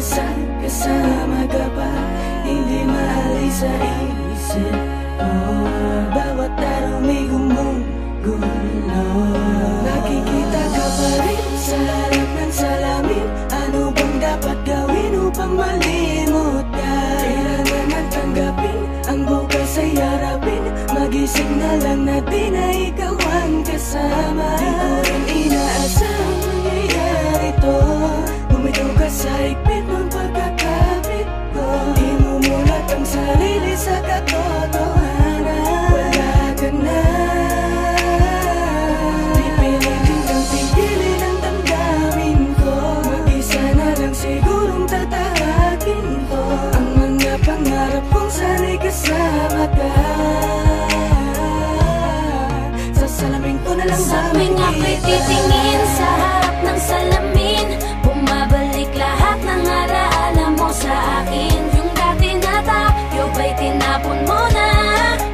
kasama ka pa, hindi maalis sa isip ko. Bawat araw may gumugulo. Nakikita ka pa rin sa harap ng salamin. Ano bang dapat gawin upang malimot ka? Kailangan tanggapin ang bukas ay harapin. Magising na lang na di na ikaw ang kasama. Di ko rin inaasang mangyayari to. Bumitaw ka sa higpit ng pagkakapit ko. Imumulat ang sarili sa katotohanan. Wala ka na. Pipilitin kang tigilin ang damdamin ko. Mag-isa na lang sigurong tatahakin ko ang mga pangarap kong sana'y kasama ka. Sa salamin ko na lang sa tuwing ako'y titingin sa harap ng salamin, bumabalik lahat ng alaala mo sa akin. Yung dati na tayo ba'y tinapon mo na?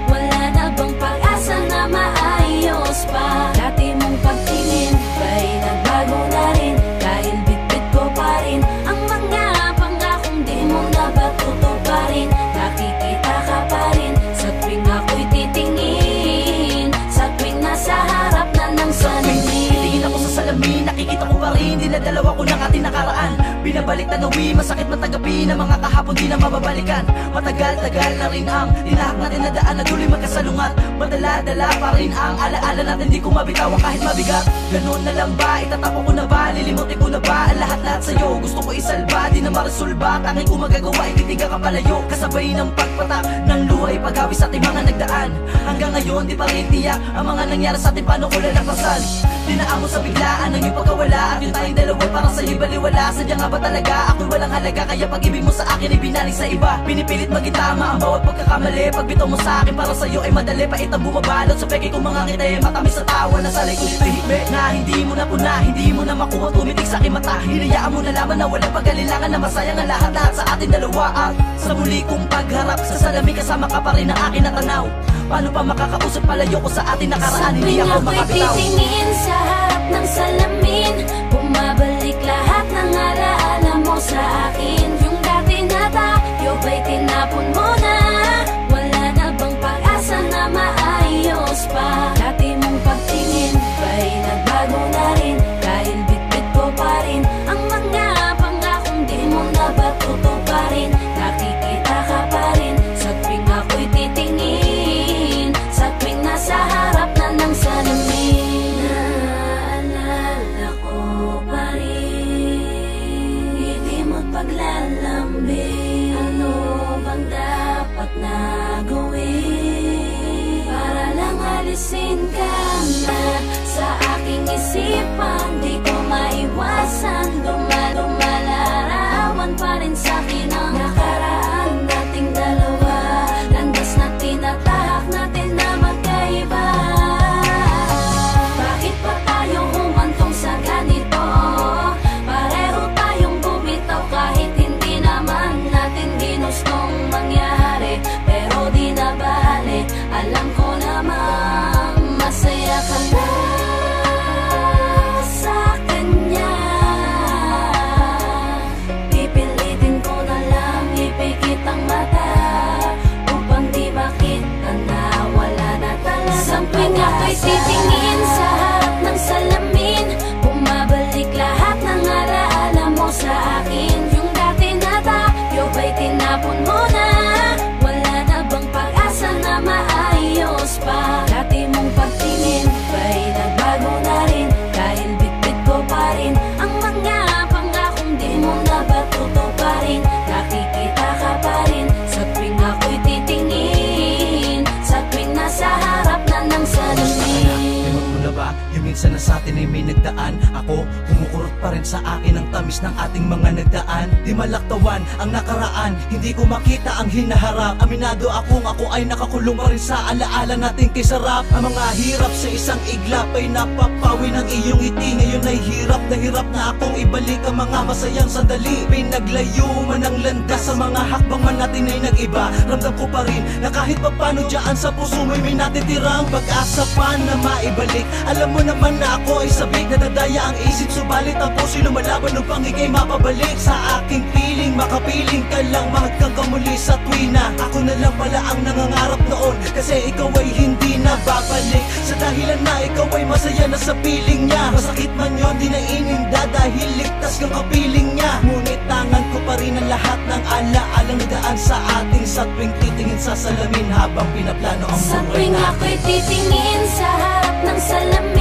Wala na bang pag-asa na maayos pa? Dati mong pagtingin ba'y nagbago na rin? Dahil bitbit ko pa rin ang mga pangakong di mo na ba tutuparin? Nakikita ka pa rin sa tuwing ako'y titingin, sa tuwing nasa harap na ng salamin. Titingin ako sa salamin, nakikita ko pa rin dinadalawa ko ng ating nakaraan. Binabalik tanawi, masakit matagabi na mga kahapon di na mababalikan. Matagal-tagal na rin ang tinahak natin na daan na tuloy magkasalungat. Madala-dala pa rin ang alaala natin, di ko mabitawan kahit mabigat. Ganun na lang ba, itatapon ko na ba, lilimutin ko na ba ang lahat-lahat sa'yo? Gusto ko isalba, di na maresolba, tanging ko magagawa, ititiga ka palayo. Kasabay ng pagpatak ng luhay, paghawi sa ating mga nagdaan. Hanggang ngayon di pa rin tiyak ang mga nangyari sa ating, paano ko lalakpasan? Dinaan mo sa biglaan ng iyong pagkawala, at yung tayong dalawa parang sa'yo'y baliwala. Sadya nga ba talaga ako'y walang halaga, kaya pag-ibig mo sa akin ay binaling sa iba? Pinipilit maging tama ang bawat pagkakamali, pagbitaw mo sa akin para sa'yo ay madali. Pait ang bumabalot sa peke kong mga ngiti, matamis sa tawa na sa likod ito'y hikme na hindi mo na puna, hindi mo na makuha, tumitig sa aking mata. Hinayaan mo na laman na walang pag-alilangan, na masayang ang lahat-lahat sa ating dalawa. At sa muli kong pagharap sa salamin, kasama ka pa rin ang akin na tanaw. Paano pa makakausap, palayo ko sa ating nakaraan, hindi ako makabitaw. Titingin sa harap ng salamin, bumabalik lahat ng alaala mo sa akin. Yung dati na tayo ba'y tinapon mo na? Wala na bang pag-asa na maayos pa? Dati mong pagtingin ba'y nagbago na rin? Dahil bitbit ko pa rin ang mga pangakong di mo na ba tutuparin? Nakikita ka pa rin sa tuwing ako'y titingin, sa tuwing nasa harap na ng salamin. Naalala ko pa rin ngiti mo't paglalambing. Ano bang dapat na gawin para lang alisin ka na sa aking isipan? Di ko maiwasan, lumalarawan pa rin sa'kin ang nakaraan nating dalawa. Landas na tinatahak natin na magkaiba. Bakit pa tayo humantong sa ganito? Pareho tayong bumitaw kahit hindi naman natin ginustong mangyari. Pero di na bale, alam ko namang masaya ka na sa kanya. Pipilitin ko na lang ipikit ang mata upang di makita na wala na talaga. Sa tuwing ako'y titingin sa harap ng salamin, bumabalik lahat ng alaala mo sa akin. Yung dati na tayo ba'y tinapon mo na? Wala na bang pag-asa na maayos pa? Dati mong pagtingin ba'y nagbago na rin? Dahil bitbit ko pa rin ang mga pangakong di mo na ba tutuparin? Nakikita ka pa rin sa tuwing ako'y titingin, sa tuwing nasa harap na ng salamin. Limot mo na ba yung minsan na sa atin ay may nagdaan? Ako, kumukurot pa rin sa akin ang tamis ng ating mga nagdaan. Di malaktawan ang nakaraan, hindi ko makita ang hinaharap. Aminado akong ako ay nakakulong pa rin sa alaala natin kay sarap. Ang mga hirap sa isang iglap ay napapawi ng iyong ngiti. Ngayon ay hirap na akong ibalik ang mga masayang sandali. Pinaglayo man ang landas sa mga hakbang man natin ay nag-iba. Ramdam ko pa rin na kahit papano dyan sa puso mo'y may natitirang pag-asa pa na maibalik. Alam mo naman na ako ay sabik, nadadaya ang isip, subalit ang puso'y lumalaban upang ika'y mapabalik sa aking piling. Makapiling ka lang, mahagkang ka muli sa tuwina. Ako na lang pala ang nangangarap noon, kasi ikaw ay hindi na babalik. Sa dahilan na ikaw ay masaya na sa piling niya. Masakit man yun, di na ininda dahil ligtas kang kapiling niya. Ngunit tangan ko pa rin ang lahat ng ala-alang daan sa ating sa tuwing titingin sa salamin habang pinaplano ang Sa buhay tuwing natin. ako'y titingin sa harap ng salamin,